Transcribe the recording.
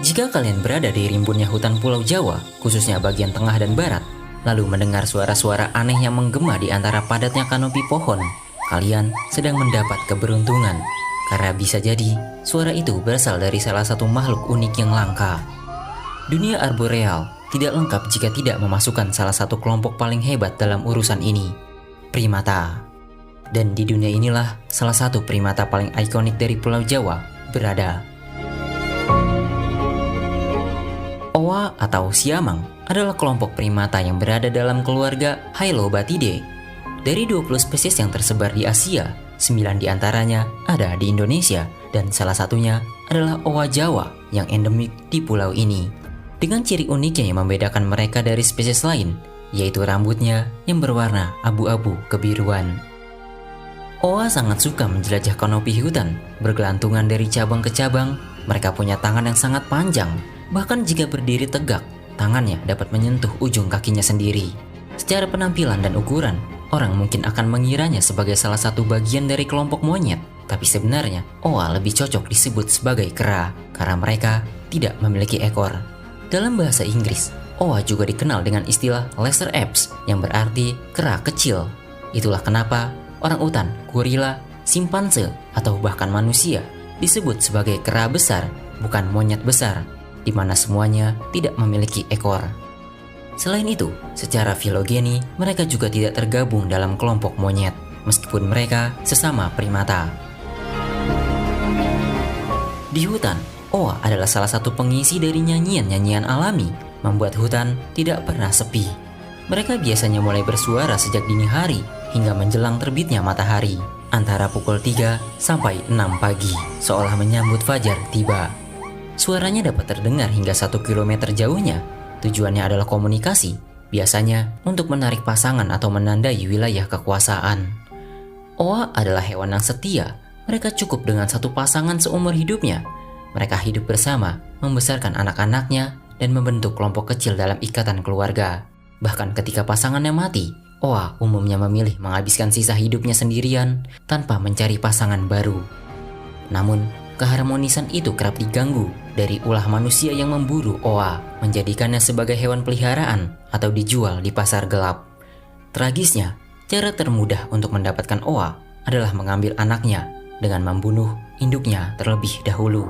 Jika kalian berada di rimbunnya hutan Pulau Jawa, khususnya bagian tengah dan barat, lalu mendengar suara-suara aneh yang menggema di antara padatnya kanopi pohon, kalian sedang mendapat keberuntungan. Karena bisa jadi, suara itu berasal dari salah satu makhluk unik yang langka. Dunia arboreal tidak lengkap jika tidak memasukkan salah satu kelompok paling hebat dalam urusan ini, primata. Dan di dunia inilah salah satu primata paling ikonik dari Pulau Jawa berada. Owa atau siamang adalah kelompok primata yang berada dalam keluarga Hylobathidae. Dari 20 spesies yang tersebar di Asia, 9 diantaranya ada di Indonesia dan salah satunya adalah owa Jawa yang endemik di pulau ini. Dengan ciri uniknya yang membedakan mereka dari spesies lain, yaitu rambutnya yang berwarna abu-abu kebiruan. Owa sangat suka menjelajah kanopi hutan, bergelantungan dari cabang ke cabang. Mereka punya tangan yang sangat panjang, bahkan jika berdiri tegak, tangannya dapat menyentuh ujung kakinya sendiri. Secara penampilan dan ukuran, orang mungkin akan mengiranya sebagai salah satu bagian dari kelompok monyet. Tapi sebenarnya, owa lebih cocok disebut sebagai kera, karena mereka tidak memiliki ekor. Dalam bahasa Inggris, owa juga dikenal dengan istilah lesser apes, yang berarti kera kecil. Itulah kenapa orangutan, gorila, simpanse, atau bahkan manusia disebut sebagai kera besar, bukan monyet besar, di mana semuanya tidak memiliki ekor. Selain itu, secara filogeni mereka juga tidak tergabung dalam kelompok monyet, meskipun mereka sesama primata. Di hutan, owa adalah salah satu pengisi dari nyanyian-nyanyian alami, membuat hutan tidak pernah sepi. Mereka biasanya mulai bersuara sejak dini hari hingga menjelang terbitnya matahari, antara pukul 3 sampai 6 pagi, seolah menyambut fajar tiba. Suaranya dapat terdengar hingga 1 kilometer jauhnya. Tujuannya adalah komunikasi, biasanya untuk menarik pasangan atau menandai wilayah kekuasaan. Owa adalah hewan yang setia. Mereka cukup dengan satu pasangan seumur hidupnya. Mereka hidup bersama, membesarkan anak-anaknya, dan membentuk kelompok kecil dalam ikatan keluarga. Bahkan ketika pasangannya mati, owa umumnya memilih menghabiskan sisa hidupnya sendirian tanpa mencari pasangan baru. Namun, keharmonisan itu kerap diganggu dari ulah manusia yang memburu owa, menjadikannya sebagai hewan peliharaan atau dijual di pasar gelap. Tragisnya, cara termudah untuk mendapatkan owa adalah mengambil anaknya dengan membunuh induknya terlebih dahulu.